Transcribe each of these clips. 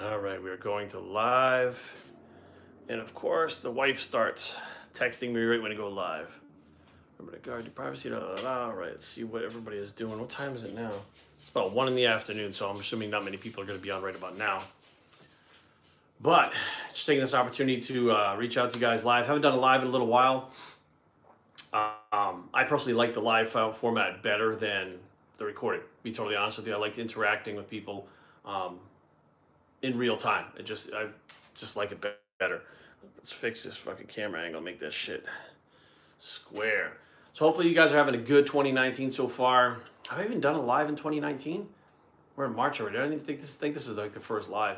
All right, we are going to live. And of course, the wife starts texting me right when I go live. Remember to guard your privacy. Da, da, da. All right, let's see what everybody is doing. What time is it now? It's about 1 in the afternoon, so I'm assuming not many people are going to be on right about now. But just taking this opportunity to reach out to you guys live. Haven't done a live in a little while. I personally like the live format better than the recording. To be totally honest with you, I like interacting with people in real time. I just like it better. Let's fix this fucking camera angle. Make that shit square. So hopefully you guys are having a good 2019 so far. Have I even done a live in 2019? We're in March already. I don't even think this is like the first live.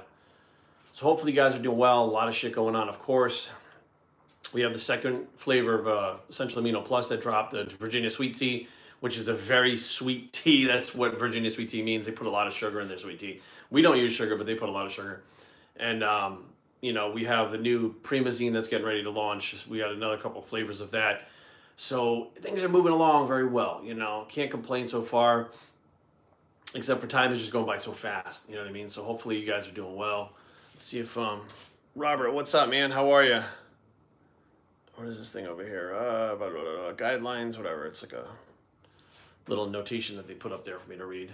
So hopefully you guys are doing well. A lot of shit going on, of course. We have the second flavor of Essential Amino Plus that dropped, the Virginia Sweet Tea, which is a very sweet tea. That's what Virginia Sweet Tea means. They put a lot of sugar in their sweet tea. We don't use sugar, but they put a lot of sugar. And, we have the new Primazine that's getting ready to launch. We got another couple of flavors of that. So things are moving along very well. Can't complain so far, except for time is just going by so fast. You know what I mean? So hopefully you guys are doing well. Let's see if, Robert, what's up, man? How are you? What is this thing over here? Guidelines, whatever. It's like a little notation that they put up there for me to read.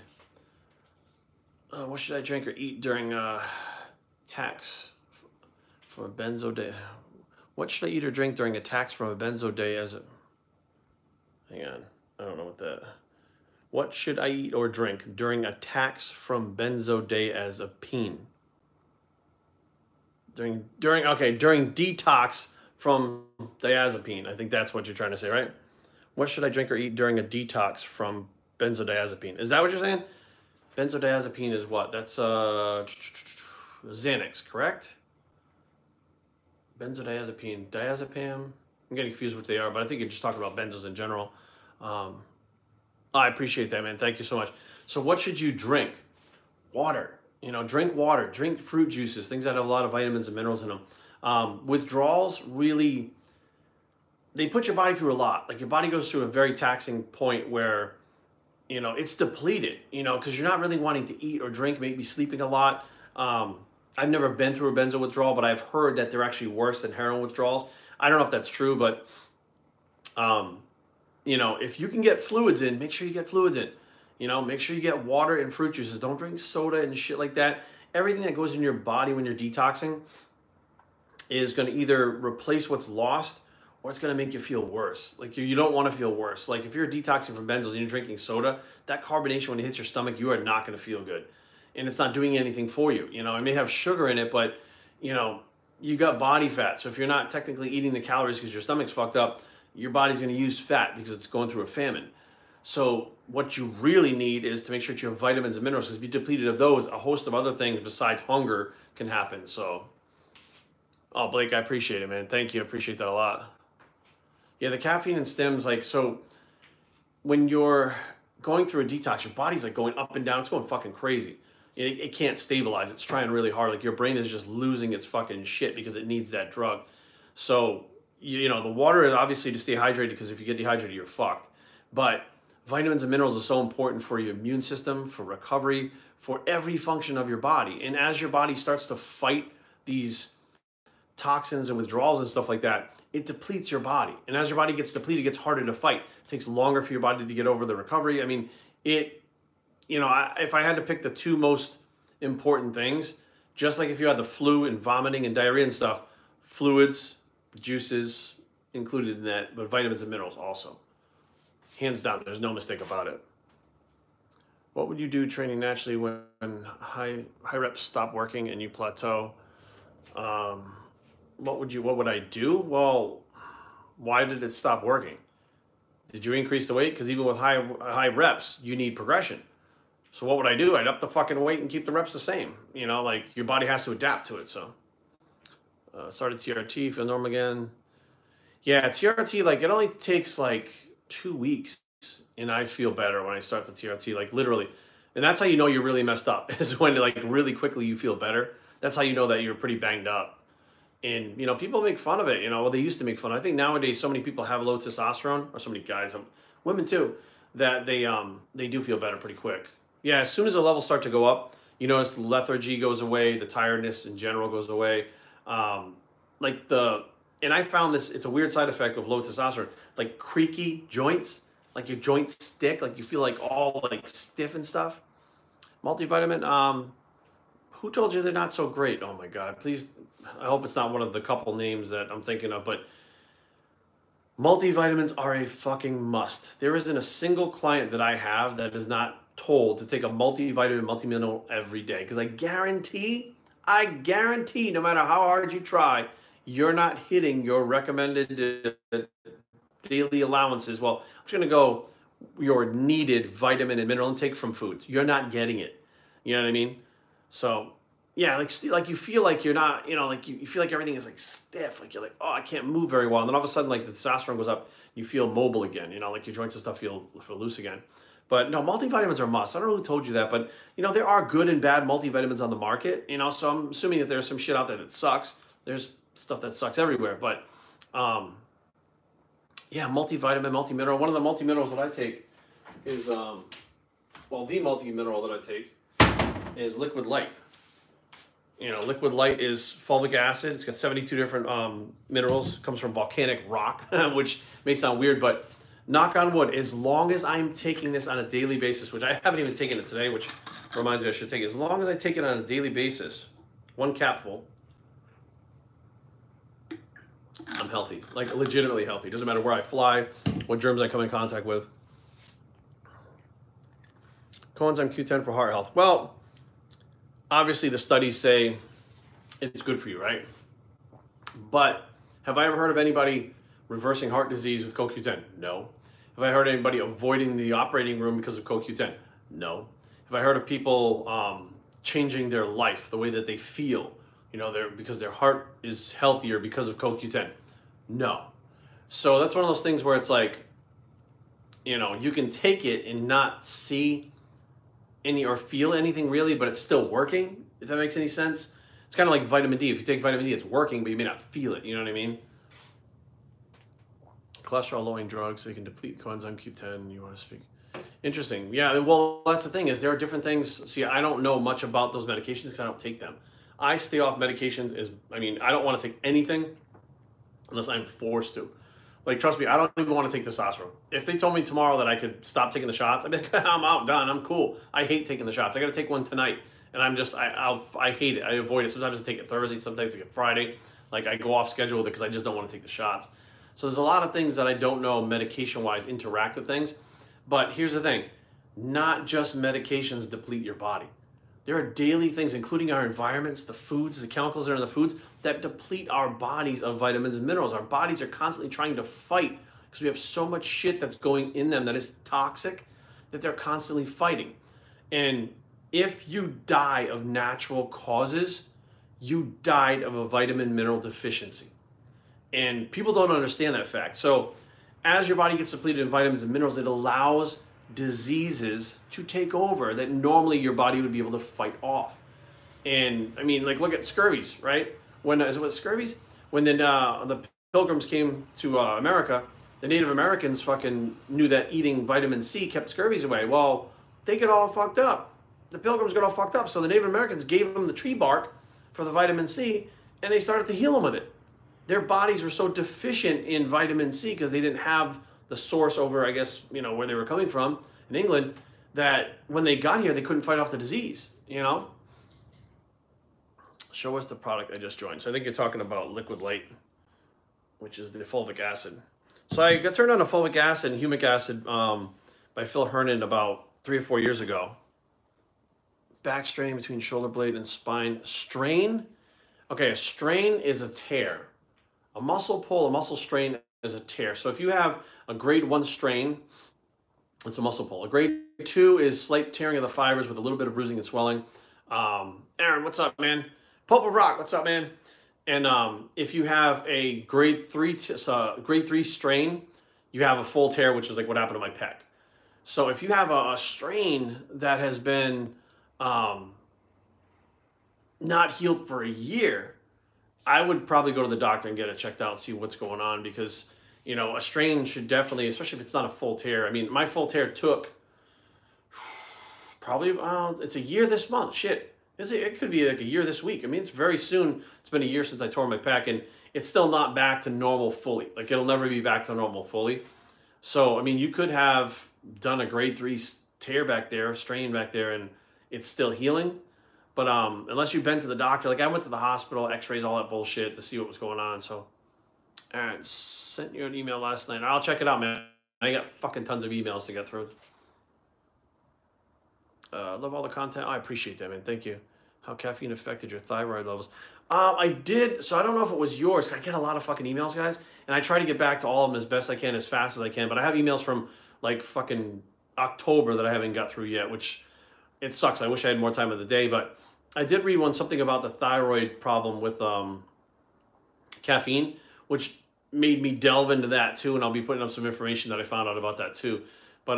What should I drink or eat during attacks from a benzo? What should I eat or drink during attacks from a benzodiazepine? Hang on, I don't know what that. What should I eat or drink during attacks from benzodiazepine? During detox from diazepine. I think that's what you're trying to say, right? What should I drink or eat during a detox from benzodiazepine? Is that what you're saying? Benzodiazepine is what? That's Xanax, correct? Benzodiazepine, diazepam. I'm getting confused what they are, but I think you're just talking about benzos in general. I appreciate that, man. Thank you so much. So what should you drink? Water. Drink water. Drink fruit juices, things that have a lot of vitamins and minerals in them. Withdrawals really, they put your body through a lot. Like your body goes through a very taxing point where, it's depleted, because you're not really wanting to eat or drink, maybe sleeping a lot. I've never been through a benzo withdrawal, but I've heard that they're actually worse than heroin withdrawals. I don't know if that's true, but, if you can get fluids in, make sure you get fluids in. Make sure you get water and fruit juices. Don't drink soda and shit like that. Everything that goes in your body when you're detoxing is going to either replace what's lost or it's going to make you feel worse. Like you don't want to feel worse. Like if you're detoxing from benzos and you're drinking soda, that carbonation when it hits your stomach, you are not going to feel good. And it's not doing anything for you. It may have sugar in it, but you got body fat. So if you're not technically eating the calories because your stomach's fucked up, your body's going to use fat because it's going through a famine. So what you really need is to make sure that you have vitamins and minerals, because if you're depleted of those, a host of other things besides hunger can happen. So, oh, Blake, I appreciate it, man. Thank you. I appreciate that a lot. Yeah, the caffeine and stems, so when you're going through a detox, your body's going up and down. It's going fucking crazy. It can't stabilize. It's trying really hard. Like your brain is just losing its fucking shit because it needs that drug. So, the water is obviously to stay hydrated, because if you get dehydrated, you're fucked. But vitamins and minerals are so important for your immune system, for recovery, for every function of your body. And as your body starts to fight these toxins and withdrawals and stuff like that, it depletes your body. And as your body gets depleted, it gets harder to fight. It takes longer for your body to get over the recovery. I mean, if I had to pick the two most important things, just like if you had the flu and vomiting and diarrhea and stuff, fluids, juices included in that, but vitamins and minerals also. Hands down, there's no mistake about it. What would you do training naturally when high reps stop working and you plateau? What would I do? Well, why did it stop working? Did you increase the weight? Because even with high reps, you need progression. So what would I do? I'd up the fucking weight and keep the reps the same. Your body has to adapt to it. So started TRT, feel normal again. Yeah, TRT, it only takes 2 weeks, and I feel better when I start the TRT, literally. And that's how you know you're really messed up, is when really quickly you feel better. That's how you know that you're pretty banged up. And people make fun of it. Well, they used to make fun. I think nowadays so many people have low testosterone, or so many guys, women too, that they do feel better pretty quick. Yeah, as soon as the levels start to go up, You notice the lethargy goes away, the tiredness in general goes away. Um, like the and I found this, it's a weird side effect of low testosterone, like creaky joints, like your joints stick, like you feel like all like stiff and stuff. Multivitamin, who told you they're not so great? Oh my God, please, I hope it's not one of the couple names that I'm thinking of, but multivitamins are a fucking must. There isn't a single client that I have that is not told to take a multivitamin, multimineral every day. Because I guarantee, no matter how hard you try, you're not hitting your recommended daily allowances. Well, I'm just going to go your needed vitamin and mineral intake from foods. You're not getting it. You know what I mean? So yeah, like you feel like you're not, like you feel like everything is like stiff, like you're like, oh, I can't move very well. And then all of a sudden, like the testosterone goes up, you feel mobile again, like your joints and stuff feel loose again. But no, multivitamins are a must. I don't know who told you that, but there are good and bad multivitamins on the market, so I'm assuming that there's some shit out there that sucks. There's stuff that sucks everywhere, but yeah, multivitamin, multimineral. One of the multiminerals that I take is, the multimineral that I take is Liquid Light. Liquid Light is fulvic acid. It's got 72 different minerals. It comes from volcanic rock, which may sound weird, but knock on wood, as long as I'm taking this on a daily basis, which I haven't even taken it today, which reminds me I should take it. As long as I take it on a daily basis, one capful, I'm healthy, like legitimately healthy. Doesn't matter where I fly, what germs I come in contact with. Coenzyme Q10 for heart health. Well, obviously the studies say it's good for you, right? But have I ever heard of anybody reversing heart disease with CoQ10? No. Have I heard of anybody avoiding the operating room because of CoQ10? No. Have I heard of people changing their life, the way that they feel, because their heart is healthier because of CoQ10? No. So that's one of those things where it's like, you can take it and not see any or feel anything really, but it's still working, if that makes any sense. It's kind of like vitamin D. If you take vitamin D, it's working, but you may not feel it. You know what I mean? Cholesterol-lowering drugs, they can deplete coenzyme Q10. You want to speak? Interesting. Yeah, well, that's the thing is there are different things. See, I don't know much about those medications because I don't take them. I stay off medications. I don't want to take anything unless I'm forced to. Like, trust me, I don't even want to take testosterone. If they told me tomorrow that I could stop taking the shots, I'd be like, I'm out, done, I'm cool. I hate taking the shots. I got to take one tonight, and I hate it. I avoid it. Sometimes I take it Thursday, sometimes I take it Friday. Like, I go off schedule with it because I just don't want to take the shots. So there's a lot of things that I don't know medication-wise interact with things. But here's the thing. Not just medications deplete your body. There are daily things, including our environments, the foods, the chemicals that are in the foods, that deplete our bodies of vitamins and minerals. Our bodies are constantly trying to fight because we have so much shit that's going in them that is toxic that they're constantly fighting. And if you die of natural causes, you died of a vitamin mineral deficiency. And people don't understand that fact. So as your body gets depleted in vitamins and minerals, it allows diseases to take over that normally your body would be able to fight off. And like look at scurvies, right? When scurvies? When the Pilgrims came to America, the Native Americans fucking knew that eating vitamin C kept scurvies away. Well, they get all fucked up. The Pilgrims got all fucked up. So the Native Americans gave them the tree bark for the vitamin C, and they started to heal them with it. Their bodies were so deficient in vitamin C because they didn't have the source over, I guess, where they were coming from in England, that when they got here, they couldn't fight off the disease, Show us the product I just joined. So I think you're talking about Liquid Light, which is the fulvic acid. So I got turned on to fulvic acid and humic acid by Phil Hernon about 3 or 4 years ago. Back strain between shoulder blade and spine. Strain? Okay, a strain is a tear. A muscle pull, a muscle strain is a tear. So if you have a grade 1 strain, it's a muscle pull. A grade 2 is slight tearing of the fibers with a little bit of bruising and swelling. Aaron, what's up, man? Pulp of Rock, what's up, man? And if you have a grade 3 strain, you have a full tear, which is like what happened to my pec. So if you have a strain that has been not healed for a year, I would probably go to the doctor and get it checked out and see what's going on, because a strain should definitely, especially if it's not a full tear. My full tear took Probably, it's a year this month. Shit. It could be like a year this week. I mean, it's very soon. It's been a year since I tore my pec, and it's still not back to normal fully. Like, it'll never be back to normal fully. So, I mean, you could have done a grade 3 tear back there, strain back there, and it's still healing. But unless you've been to the doctor, like I went to the hospital, x-rays, all that bullshit to see what was going on. So, all right, sent you an email last night. I'll check it out, man. I got fucking tons of emails to get through. Love all the content. I appreciate that, man. Thank you. How caffeine affected your thyroid levels? I did. So I don't know if it was yours. I get a lot of fucking emails, guys, and I try to get back to all of them as best I can, as fast as I can. But I have emails from like fucking October that I haven't got through yet, which it sucks. I wish I had more time of the day, but I did read something about the thyroid problem with caffeine, which made me delve into that too, and I'll be putting up some information that I found out about that too. But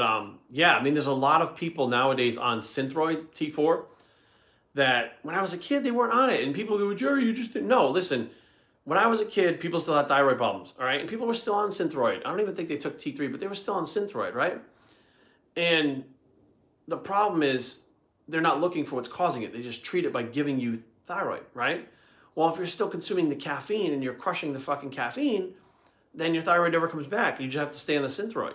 yeah, I mean, there's a lot of people nowadays on Synthroid T4 that when I was a kid, they weren't on it. And people go, Jerry, you just didn't. No, listen, when I was a kid, people still had thyroid problems, all right? And people were still on Synthroid. I don't even think they took T3, but they were still on Synthroid, right? And the problem is they're not looking for what's causing it. They just treat it by giving you thyroid, right? Well, if you're still consuming the caffeine and you're crushing the fucking caffeine, then your thyroid never comes back. You just have to stay on the Synthroid.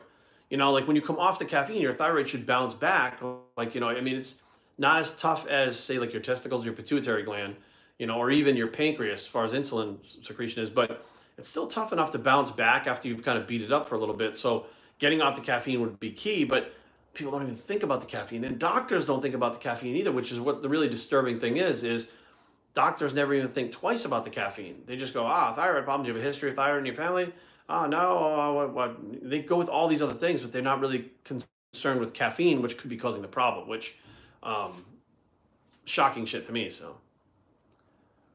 You know, like when you come off the caffeine, your thyroid should bounce back. Like, you know, I mean, it's not as tough as, say, like your testicles, your pituitary gland, you know, or even your pancreas as far as insulin secretion is, but it's still tough enough to bounce back after you've kind of beat it up for a little bit. So getting off the caffeine would be key, but people don't even think about the caffeine, and doctors don't think about the caffeine either, which is what the really disturbing thing is doctors never even think twice about the caffeine. They just go, thyroid problems, you have a history of thyroid in your family? Oh, no, what? They go with all these other things, but they're not really concerned with caffeine, which could be causing the problem, which, shocking shit to me. So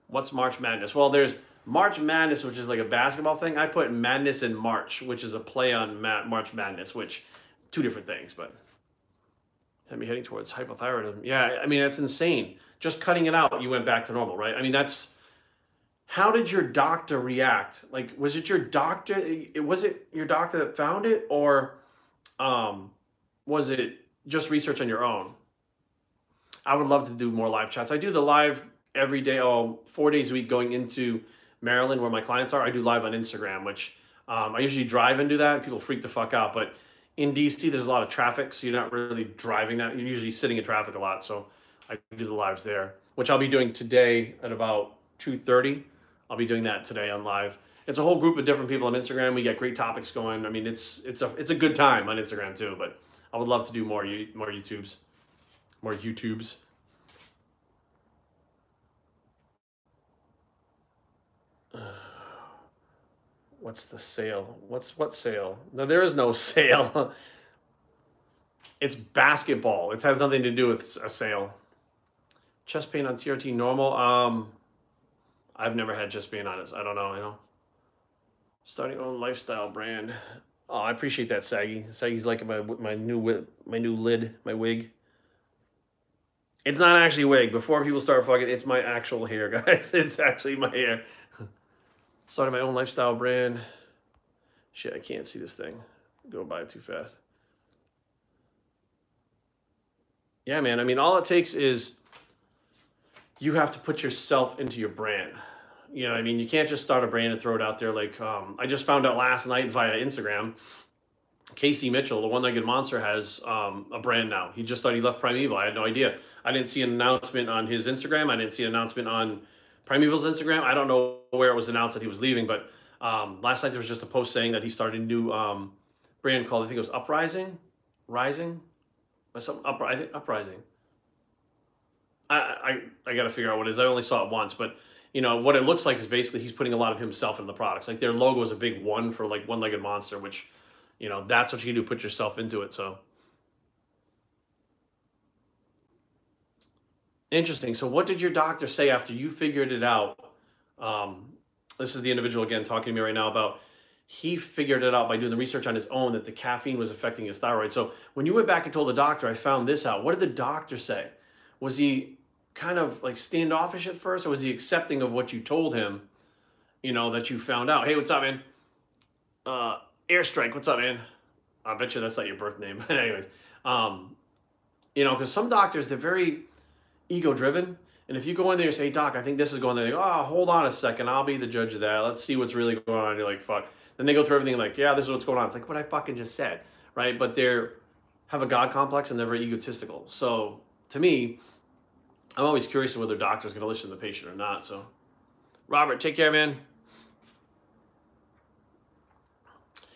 what's March Madness? Well, there's March Madness, which is like a basketball thing. I put Madness in March, which is a play on March Madness, which two different things, but had me heading towards hypothyroidism. Yeah, I mean, that's insane. Just cutting it out, you went back to normal, right? I mean, how did your doctor react? Like, was it your doctor that found it, or was it just research on your own? I would love to do more live chats. I do the live every day, 4 days a week going into Maryland where my clients are. I do live on Instagram, which I usually drive and do that, and people freak the fuck out. But in DC, there's a lot of traffic, so you're not really driving that. You're usually sitting in traffic a lot, so I do the lives there, which I'll be doing today at about 2:30. I'll be doing that today on live. It's a whole group of different people on Instagram. We get great topics going. I mean, it's a good time on Instagram too, but I would love to do more YouTubes. What's the sale? What sale? No, there is no sale. It's basketball. It has nothing to do with a sale. Chest pain on TRT normal. I've never had chest pain on it. I don't know, you know. Starting own lifestyle brand. Oh, I appreciate that, Saggy. Saggy's like my new lid, my wig. It's not actually a wig. Before people start fucking, it's my actual hair, guys. It's actually my hair. Started my own lifestyle brand. Shit, I can't see this thing. Go by it too fast. Yeah, man. I mean, all it takes is you have to put yourself into your brand. You know what I mean? You can't just start a brand and throw it out there. Like, I just found out last night via Instagram, Casey Mitchell, the One-Legged Monster, has a brand now. He just thought he left Primeval. I had no idea. I didn't see an announcement on his Instagram. I didn't see an announcement on Primeval's Instagram. I don't know where it was announced that he was leaving, but last night there was just a post saying that he started a new brand called, I think it was Uprising? Rising? Or something, I think Uprising. I got to figure out what it is. I only saw it once, but you know, what it looks like is basically he's putting a lot of himself into the products. Like their logo is a big one for like One-Legged Monster, which, you know, that's what you can do, put yourself into it. So interesting. So what did your doctor say after you figured it out? This is the individual again talking to me right now about he figured it out by doing the research on his own that the caffeine was affecting his thyroid. So when you went back and told the doctor, I found this out, what did the doctor say? Was he kind of like standoffish at first, or was he accepting of what you told him, you know, that you found out? Hey, what's up, man? Airstrike, what's up, man? I bet you that's not your birth name. But anyways, You know, because some doctors, they're very ego driven. And if you go in there and say, Doc, I think this is going there, they go, oh, hold on a second. I'll be the judge of that. Let's see what's really going on. You're like, fuck. Then they go through everything like, yeah, this is what's going on. It's like what I fucking just said, right? But they're have a God complex and they're very egotistical. So to me, I'm always curious whether doctor's going to listen to the patient or not. So, Robert, take care, man.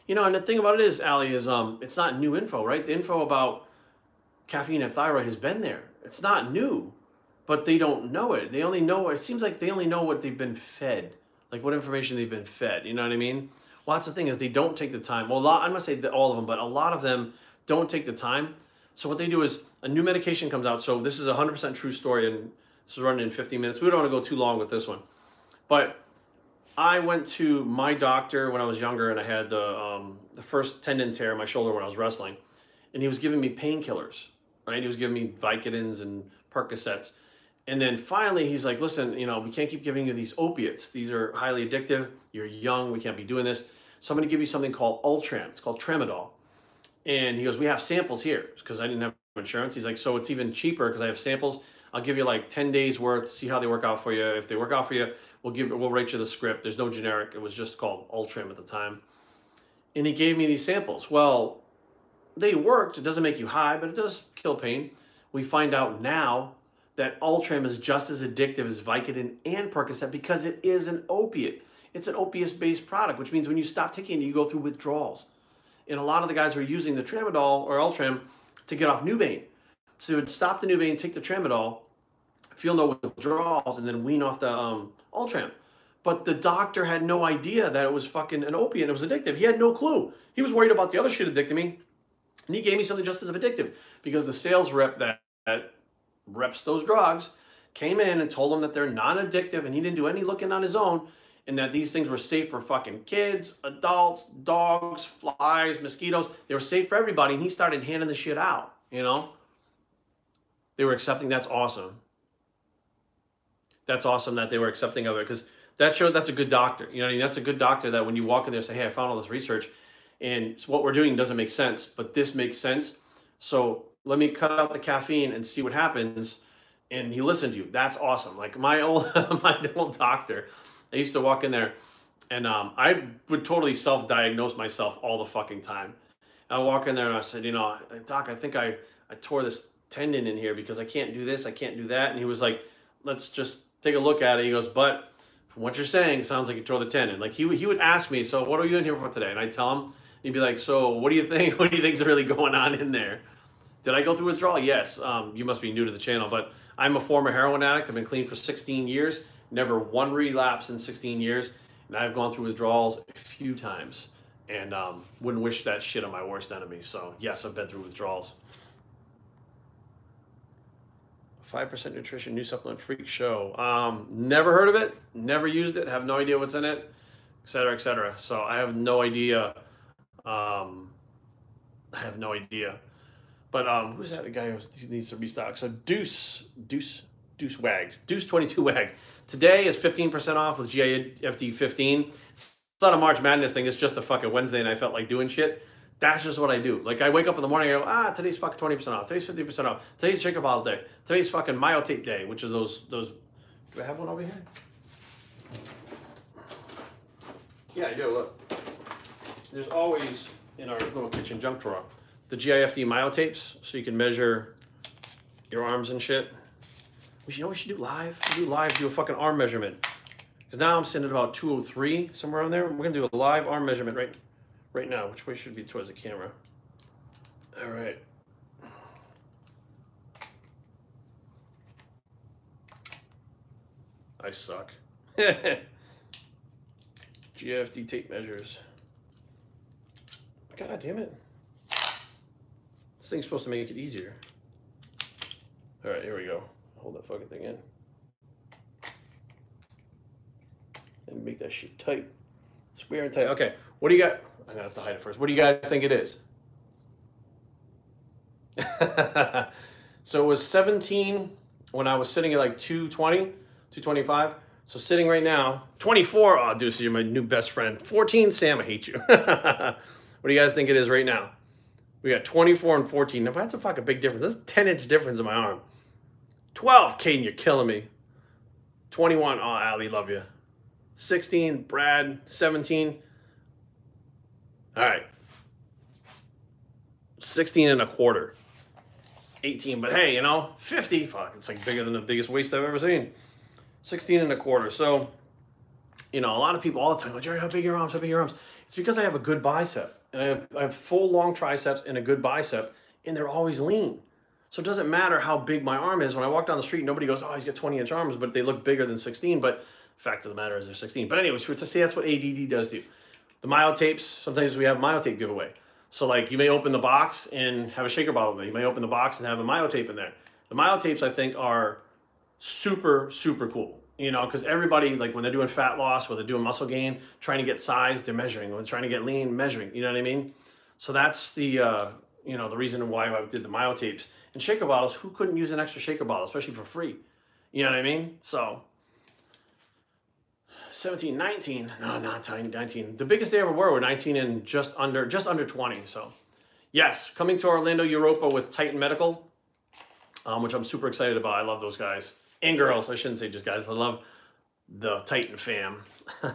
You know, and the thing about it is, Allie, is it's not new info, right? The info about caffeine and thyroid has been there. It's not new, but they don't know it. They only know, it seems like they only know what they've been fed, like what information they've been fed. You know what I mean? Well, that's the thing is they don't take the time. Well, I'm going to say that all of them, but a lot of them don't take the time. So what they do is a new medication comes out. So this is a 100% true story, and this is running in 15 minutes. We don't want to go too long with this one. But I went to my doctor when I was younger, and I had the first tendon tear in my shoulder when I was wrestling. And he was giving me painkillers, right? He was giving me Vicodins and Percocets. And then finally, he's like, listen, you know, we can't keep giving you these opiates. These are highly addictive. You're young. We can't be doing this. So I'm going to give you something called Ultram. It's called Tramadol. And he goes, we have samples here, because I didn't have insurance. He's like, so it's even cheaper because I have samples. I'll give you like 10 days worth, see how they work out for you. If they work out for you, we'll write you the script. There's no generic. It was just called Ultram at the time. And he gave me these samples. Well, they worked. It doesn't make you high, but it does kill pain. We find out now that Ultram is just as addictive as Vicodin and Percocet because it is an opiate. It's an opiate-based product, which means when you stop taking it, you go through withdrawals. And a lot of the guys were using the Tramadol or Ultram to get off Nubain. So they would stop the Nubain, take the Tramadol, feel no withdrawals, and then wean off the Ultram. But the doctor had no idea that it was fucking an opiate. It was addictive. He had no clue. He was worried about the other shit addicting me. And he gave me something just as addictive because the sales rep that reps those drugs came in and told him that they're non-addictive, and he didn't do any looking on his own, and that these things were safe for fucking kids, adults, dogs, flies, mosquitoes. They were safe for everybody, and he started handing the shit out, you know? They were accepting. That's awesome. That's awesome that they were accepting of it, because that showed that's a good doctor. You know what I mean? That's a good doctor that when you walk in there and say, hey, I found all this research, and what we're doing doesn't make sense, but this makes sense. So let me cut out the caffeine and see what happens. And he listened to you. That's awesome. Like my old doctor, I used to walk in there and I would totally self-diagnose myself all the fucking time. I walk in there and I said, you know, Doc, I think I tore this tendon in here because I can't do this, I can't do that. And he was like, let's just take a look at it. He goes, but from what you're saying, it sounds like you tore the tendon. Like he would ask me, so what are you in here for today? And I'd tell him, he'd be like, so what do you think? What do you think's really going on in there? Did I go through withdrawal? Yes. You must be new to the channel, but I'm a former heroin addict. I've been clean for 16 years. Never one relapse in 16 years. And I've gone through withdrawals a few times. And wouldn't wish that shit on my worst enemy. So yes, I've been through withdrawals. 5% Nutrition New Supplement Freak Show. Never heard of it. Never used it. Have no idea what's in it, et cetera, et cetera. So I have no idea. I have no idea. But who's that? A guy who needs to restock. So Deuce Wags. Deuce 22 Wags. Today is 15% off with GIFT 15. It's not a March Madness thing. It's just a fucking Wednesday and I felt like doing shit. That's just what I do. Like I wake up in the morning, I go, today's fucking 20% off. Today's 50% off. Today's Shaker Bottle Day. Today's fucking Myotape Day, which is those. Do I have one over here? Yeah, I do. Look. There's always in our little kitchen junk drawer the GIFT myotapes, so you can measure your arms and shit. You know what we should do live? Do a fucking arm measurement. Because now I'm sitting at about 203, somewhere on there. We're gonna do a live arm measurement right now. Which way should it be towards the camera? All right. I suck. GIFT tape measures. God damn it. This thing's supposed to make it easier. All right, here we go. Hold that fucking thing in. And make that shit tight. Square and tight. Okay, what do you got? I'm gonna have to hide it first. What do you guys think it is? So it was 17 when I was sitting at like 220, 225. So sitting right now, 24. Oh, Deuce, you're my new best friend. 14, Sam, I hate you. What do you guys think it is right now? We got 24 and 14. Now, that's a fucking big difference. That's a 10-inch difference in my arm. 12, Caden, you're killing me. 21, oh, Allie, love you. 16, Brad, 17. All right. 16 and a quarter. 18, but hey, you know, 50, fuck, it's like bigger than the biggest waist I've ever seen. 16 and a quarter. So, you know, a lot of people all the time, like, Jerry, how big are your arms? How big are your arms? It's because I have a good bicep. And I have full long triceps and a good bicep, and they're always lean. So it doesn't matter how big my arm is. When I walk down the street, nobody goes, oh, he's got 20-inch arms, but they look bigger than 16. But the fact of the matter is they're 16. But anyways, to say that's what ADD does to you. The myotapes, sometimes we have myotape giveaway. So like you may open the box and have a shaker bottle in there. You may open the box and have a myotape in there. The myotapes, I think, are super, super cool. You know, because everybody, like when they're doing fat loss or they're doing muscle gain, trying to get size, they're measuring. When they're trying to get lean, measuring. You know what I mean? So that's the, you know, the reason why I did the myotapes. And shaker bottles, who couldn't use an extra shaker bottle, especially for free? You know what I mean? So 17, 19, no, not 19. The biggest they ever were 19 and just under 20. So yes, coming to Orlando, Europa with Titan Medical, which I'm super excited about. I love those guys and girls. I shouldn't say just guys. I love the Titan fam. All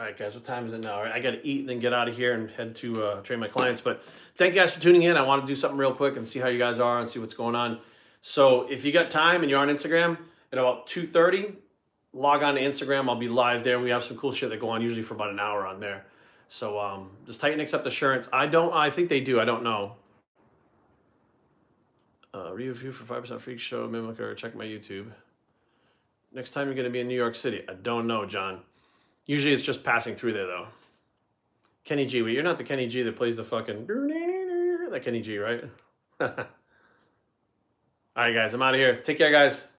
right, guys, what time is it now? All right, I got to eat and then get out of here and head to train my clients. But thank you guys for tuning in. I want to do something real quick and see how you guys are and see what's going on. So if you got time and you're on Instagram, at about 2:30, log on to Instagram. I'll be live there. We have some cool shit that go on usually for about an hour on there. So does Titan accept assurance? I think they do. I don't know. Review for 5% Freak Show, Mimicker, check my YouTube. Next time you're going to be in New York City. I don't know, John. Usually it's just passing through there, though. Kenny G. Wait, you're not the Kenny G that plays the fucking... That Kenny G, right? All right, guys. I'm out of here. Take care, guys.